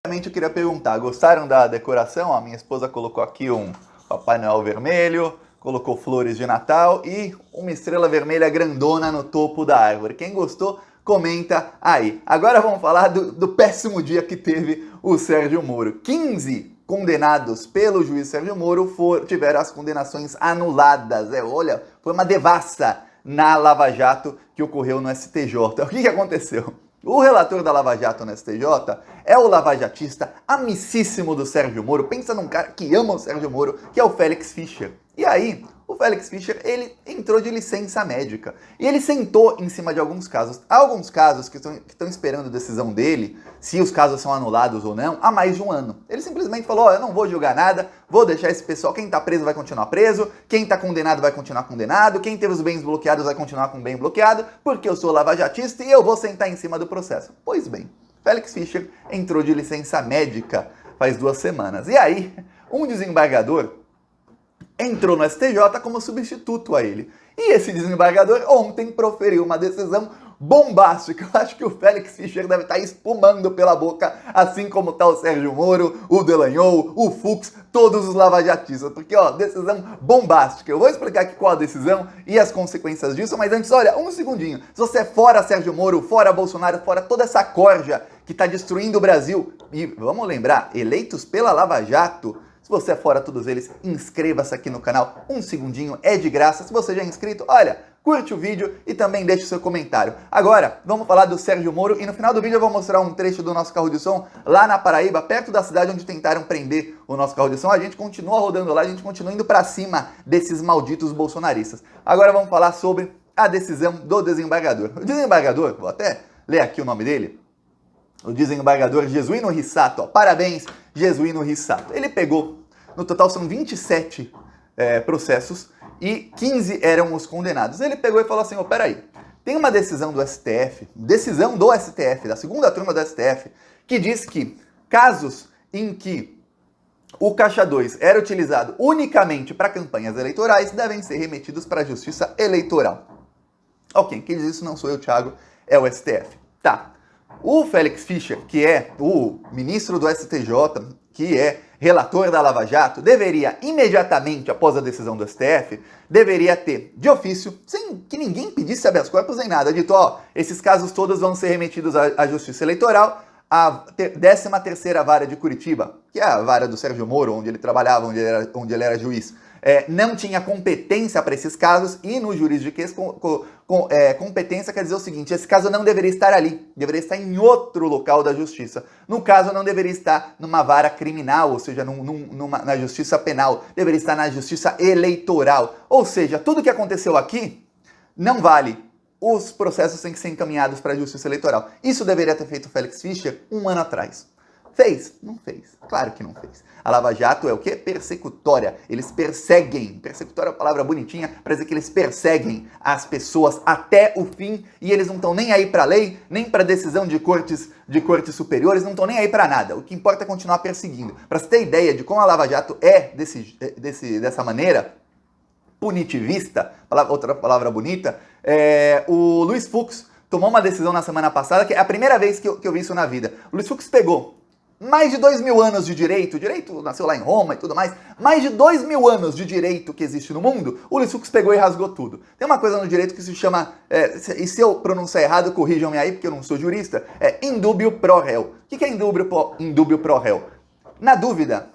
Eu queria perguntar, gostaram da decoração? A minha esposa colocou aqui um Papai Noel vermelho, colocou flores de Natal e uma estrela vermelha grandona no topo da árvore. Quem gostou, comenta aí. Agora vamos falar do péssimo dia que teve o Sérgio Moro. 15 condenados pelo juiz Sérgio Moro tiveram as condenações anuladas. Olha, foi uma devassa na Lava Jato que ocorreu no STJ. O que aconteceu? O relator da Lava Jato no STJ é o lavajatista amicíssimo do Sérgio Moro. Pensa num cara que ama o Sérgio Moro, que é o Félix Fischer. E aí, o Félix Fischer, ele entrou de licença médica. E ele sentou em cima de alguns casos. Há alguns casos que estão esperando a decisão dele, se os casos são anulados ou não, há mais de um ano. Ele simplesmente falou, eu não vou julgar nada, vou deixar esse pessoal, quem tá preso vai continuar preso, quem tá condenado vai continuar condenado, quem teve os bens bloqueados vai continuar com o bem bloqueado, porque eu sou lavajatista e eu vou sentar em cima do processo. Pois bem, Félix Fischer entrou de licença médica faz 2 semanas. E aí, um desembargador entrou no STJ como substituto a ele. E esse desembargador ontem proferiu uma decisão bombástica. Eu acho que o Félix Fischer deve estar espumando pela boca, assim como está o Sérgio Moro, o Dallagnol, o Fux, todos os lavajatistas. Porque, decisão bombástica. Eu vou explicar aqui qual a decisão e as consequências disso, mas antes, olha, um segundinho. Se você é fora Sérgio Moro, fora Bolsonaro, fora toda essa corja que está destruindo o Brasil, e vamos lembrar, eleitos pela Lava Jato, se você é fora todos eles, inscreva-se aqui no canal, um segundinho, é de graça. Se você já é inscrito, olha, curte o vídeo e também deixe o seu comentário. Agora, vamos falar do Sérgio Moro e no final do vídeo eu vou mostrar um trecho do nosso carro de som lá na Paraíba, perto da cidade onde tentaram prender o nosso carro de som. A gente continua rodando lá, a gente continua indo pra cima desses malditos bolsonaristas. Agora vamos falar sobre a decisão do desembargador. O desembargador, vou até ler aqui o nome dele, o desembargador Jesuíno Rissato. Parabéns, Jesuíno Rissato. Ele pegou, no total são 27 processos, e 15 eram os condenados. Ele pegou e falou assim, peraí, tem uma decisão do STF, da segunda turma do STF, que diz que casos em que o Caixa 2 era utilizado unicamente para campanhas eleitorais devem ser remetidos para a Justiça Eleitoral. Ok, quem diz isso não sou eu, Thiago, é o STF. Tá. O Félix Fischer, que é o ministro do STJ, que é relator da Lava Jato, deveria imediatamente, após a decisão do STF, deveria ter, de ofício, sem que ninguém pedisse habeas corpus nem nada, dito, esses casos todos vão ser remetidos à Justiça Eleitoral, a 13ª Vara de Curitiba, que é a vara do Sérgio Moro, onde ele trabalhava, onde ele era juiz, não tinha competência para esses casos, e no juridiquês, competência quer dizer o seguinte, esse caso não deveria estar ali, deveria estar em outro local da justiça. No caso, não deveria estar numa vara criminal, ou seja, na justiça penal, deveria estar na justiça eleitoral. Ou seja, tudo que aconteceu aqui não vale. Os processos têm que ser encaminhados para a justiça eleitoral. Isso deveria ter feito o Félix Fischer 1 ano atrás. Fez? Não fez. Claro que não fez. A Lava Jato é o quê? Persecutória. Eles perseguem. Persecutória é uma palavra bonitinha para dizer que eles perseguem as pessoas até o fim e eles não estão nem aí para a lei, nem para decisão de cortes superiores, não estão nem aí para nada. O que importa é continuar perseguindo. Para você ter ideia de como a Lava Jato é dessa maneira, punitivista, outra palavra bonita, o Luiz Fux tomou uma decisão na semana passada, que é a primeira vez que eu vi isso na vida. O Luiz Fux pegou mais de 2.000 anos de direito, o direito nasceu lá em Roma e tudo mais, mais de 2.000 anos de direito que existe no mundo, o Luiz Fux pegou e rasgou tudo. Tem uma coisa no direito que se chama, e se eu pronunciar errado, corrijam-me aí, porque eu não sou jurista, in dubio pro réu. O que é in dubio pro réu? Na dúvida,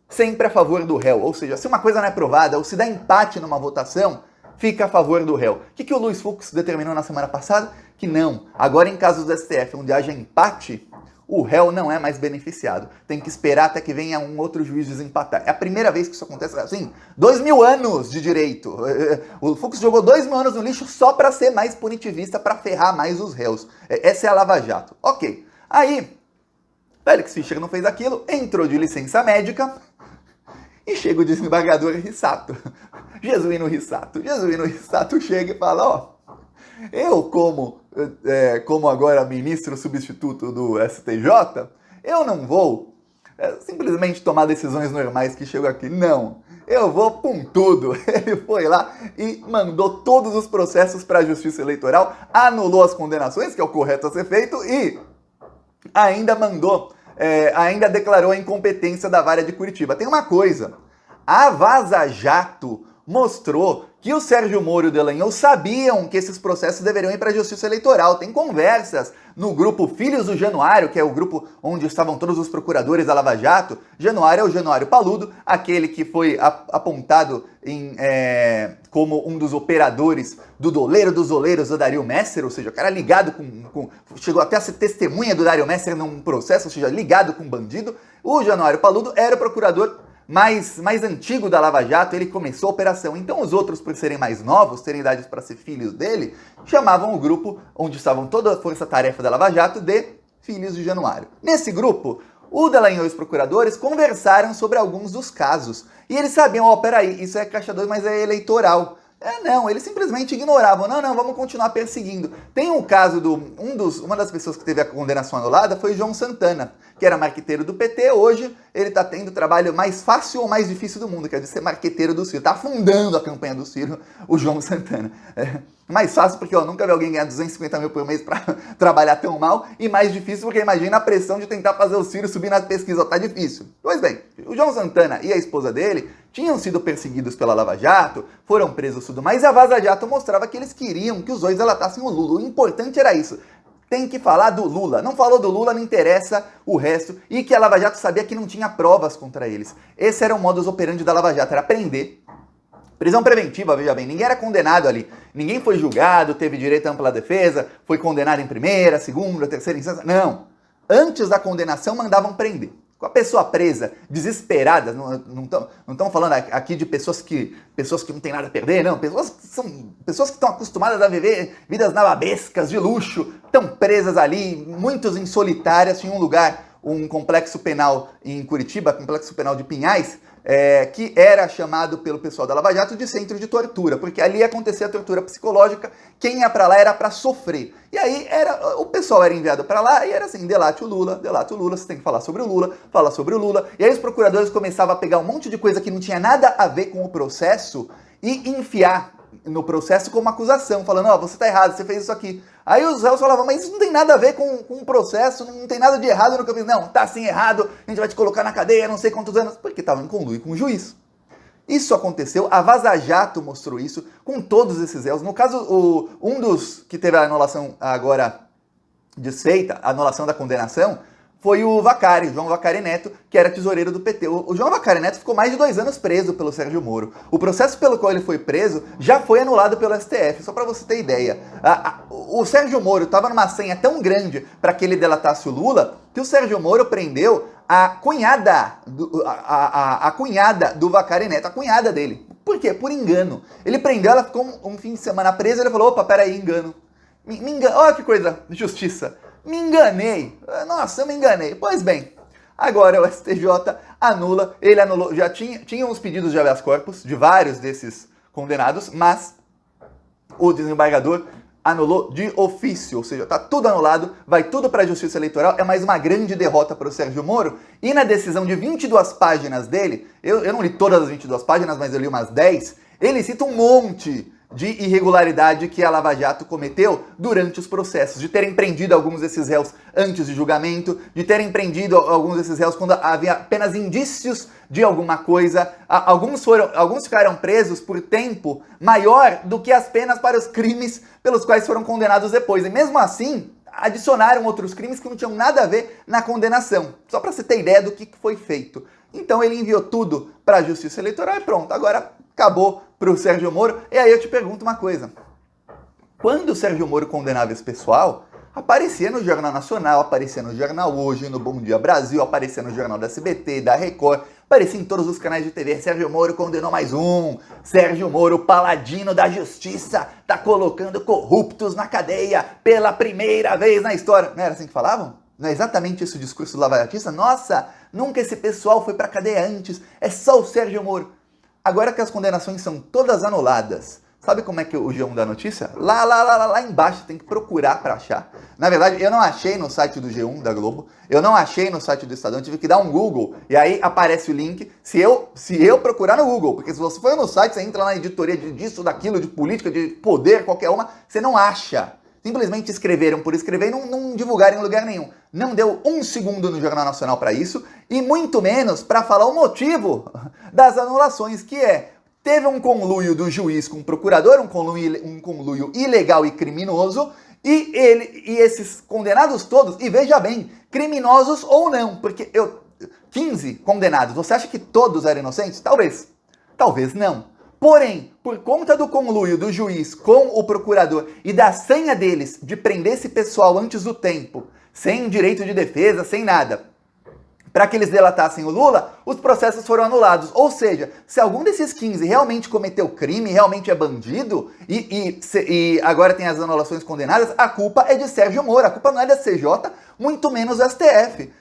sempre a favor do réu, ou seja, se uma coisa não é provada, ou se dá empate numa votação, fica a favor do réu. O que o Luiz Fux determinou na semana passada? Que não. Agora, em casos do STF, onde haja empate, o réu não é mais beneficiado. Tem que esperar até que venha um outro juiz desempatar. É a primeira vez que isso acontece. Assim, 2.000 anos de direito. O Fux jogou 2.000 anos no lixo só para ser mais punitivista, para ferrar mais os réus. Essa é a Lava Jato. Ok. Aí, Félix Fischer não fez aquilo, entrou de licença médica e chega o desembargador Rissato. Jesuíno Rissato chega e fala, eu como agora ministro substituto do STJ, eu não vou simplesmente tomar decisões normais que chegam aqui, não. Eu vou com tudo. Ele foi lá e mandou todos os processos para a Justiça Eleitoral, anulou as condenações, que é o correto a ser feito, e ainda mandou ainda declarou a incompetência da Vara de Curitiba. Tem uma coisa, a Vaza Jato mostrou que o Sérgio Moro e o Dallagnol sabiam que esses processos deveriam ir para a Justiça Eleitoral. Tem conversas no grupo Filhos do Januário, que é o grupo onde estavam todos os procuradores da Lava Jato. Januário é o Januário Paludo, aquele que foi apontado como um dos operadores do doleiro dos doleiros do Dario Messer, ou seja, o cara ligado chegou até a ser testemunha do Dario Messer num processo, ou seja, ligado com bandido. O Januário Paludo era o procurador mais antigo da Lava Jato, ele começou a operação. Então os outros, por serem mais novos, terem idade para ser filhos dele, chamavam o grupo onde estavam toda a força-tarefa da Lava Jato de Filhos de Januário. Nesse grupo, o Dallagnol e os procuradores conversaram sobre alguns dos casos. E eles sabiam, peraí, isso é caixa 2, mas é eleitoral. Não, eles simplesmente ignoravam. Não, vamos continuar perseguindo. Tem um caso uma das pessoas que teve a condenação anulada foi o João Santana, que era marqueteiro do PT. Hoje ele está tendo o trabalho mais fácil ou mais difícil do mundo, que é de ser marqueteiro do Ciro. Está afundando a campanha do Ciro, o João Santana. Mais fácil porque nunca vi alguém ganhar 250 mil por mês para trabalhar tão mal, e mais difícil porque imagina a pressão de tentar fazer o Ciro subir nas pesquisas. Tá difícil. Pois bem, o João Santana e a esposa dele tinham sido perseguidos pela Lava Jato, foram presos tudo mais, e a Vaza Jato mostrava que eles queriam que os dois delatassem o Lula. O importante era isso. Tem que falar do Lula. Não falou do Lula, não interessa o resto. E que a Lava Jato sabia que não tinha provas contra eles. Esse era o modus operandi da Lava Jato, era prender. Prisão preventiva, veja bem, ninguém era condenado ali. Ninguém foi julgado, teve direito à ampla defesa, foi condenado em primeira, segunda, terceira instância. Não. Antes da condenação, mandavam prender. Com a pessoa presa, desesperada, não estamos falando aqui de pessoas que não têm nada a perder, não. Pessoas que estão acostumadas a viver vidas nababescas, de luxo, estão presas ali, muitos em solitárias. Tinha um lugar, um complexo penal em Curitiba, complexo penal de Pinhais, que era chamado pelo pessoal da Lava Jato de centro de tortura, porque ali acontecia a tortura psicológica, quem ia pra lá era pra sofrer. E aí o pessoal era enviado pra lá e era assim, delate o Lula, você tem que falar sobre o Lula, fala sobre o Lula. E aí os procuradores começavam a pegar um monte de coisa que não tinha nada a ver com o processo e enfiar no processo como acusação, falando, você tá errado, você fez isso aqui. Aí os réus falavam, mas isso não tem nada a ver com o processo, não tem nada de errado no que eu fiz. Não, tá sim errado, a gente vai te colocar na cadeia, não sei quantos anos, porque estavam em conluio com o juiz. Isso aconteceu, a Vaza Jato mostrou isso com todos esses réus. No caso, um dos que teve a anulação agora desfeita, a anulação da condenação, foi o Vacari, João Vacari Neto, que era tesoureiro do PT. O João Vacari Neto ficou mais de 2 anos preso pelo Sérgio Moro. O processo pelo qual ele foi preso já foi anulado pelo STF, só para você ter ideia. O Sérgio Moro estava numa senha tão grande para que ele delatasse o Lula, que o Sérgio Moro prendeu a cunhada do Vacari Neto, a cunhada dele. Por quê? Por engano. Ele prendeu, ela ficou um fim de semana presa, ele falou, peraí, engano. Me engano. Olha que coisa, justiça. Me enganei. Nossa, eu me enganei. Pois bem, agora o STJ anula. Ele anulou. Já tinha uns pedidos de habeas corpus de vários desses condenados, mas o desembargador anulou de ofício. Ou seja, tá tudo anulado, vai tudo para a Justiça Eleitoral. É mais uma grande derrota para o Sérgio Moro. E na decisão de 22 páginas dele, eu não li todas as 22 páginas, mas eu li umas 10, ele cita um monte de irregularidade que a Lava Jato cometeu durante os processos, de terem prendido alguns desses réus antes de julgamento, de terem prendido alguns desses réus quando havia apenas indícios de alguma coisa. Alguns ficaram presos por tempo maior do que as penas para os crimes pelos quais foram condenados depois. E mesmo assim, adicionaram outros crimes que não tinham nada a ver na condenação. Só para você ter ideia do que foi feito. Então ele enviou tudo para a Justiça Eleitoral e pronto, agora acabou para o Sérgio Moro. E aí eu te pergunto uma coisa. Quando o Sérgio Moro condenava esse pessoal, aparecia no Jornal Nacional, aparecia no Jornal Hoje, no Bom Dia Brasil, aparecia no Jornal da SBT, da Record, aparecia em todos os canais de TV. Sérgio Moro condenou mais um. Sérgio Moro, paladino da justiça, tá colocando corruptos na cadeia pela primeira vez na história. Não era assim que falavam? Não é exatamente esse o discurso do lava-jatista? Nossa, nunca esse pessoal foi pra cadeia antes, é só o Sérgio Moro. Agora que as condenações são todas anuladas, sabe como é que o G1 dá notícia? Lá embaixo, tem que procurar para achar. Na verdade, eu não achei no site do G1 da Globo, eu não achei no site do Estadão, tive que dar um Google, e aí aparece o link, se eu procurar no Google, porque se você for no site, você entra lá na editoria disso, daquilo, de política, de poder, qualquer uma, você não acha. Simplesmente escreveram por escrever e não divulgaram em lugar nenhum. Não deu um segundo no Jornal Nacional para isso, e muito menos para falar o motivo das anulações, que é: teve um conluio do juiz com o procurador, um conluio ilegal e criminoso, e esses condenados todos, e veja bem, criminosos ou não, porque 15 condenados, você acha que todos eram inocentes? Talvez. Talvez não. Porém, por conta do conluio do juiz com o procurador e da sanha deles de prender esse pessoal antes do tempo, sem direito de defesa, sem nada, para que eles delatassem o Lula, os processos foram anulados. Ou seja, se algum desses 15 realmente cometeu crime, realmente é bandido, e agora tem as anulações condenadas, a culpa é de Sérgio Moro, a culpa não é da CJ, muito menos do STF.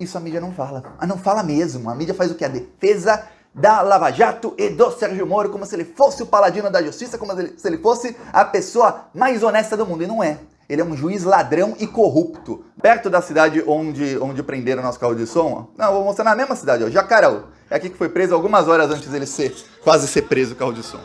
Isso a mídia não fala. Não fala mesmo. A mídia faz o quê? A defesa da Lava Jato e do Sérgio Moro, como se ele fosse o paladino da justiça, como se ele fosse a pessoa mais honesta do mundo. E não é. Ele é um juiz ladrão e corrupto. Perto da cidade onde prenderam o nosso carro de som, ó. Não, vou mostrar na mesma cidade, ó, Jacareí. É aqui que foi preso algumas horas antes dele quase ser preso o carro de som.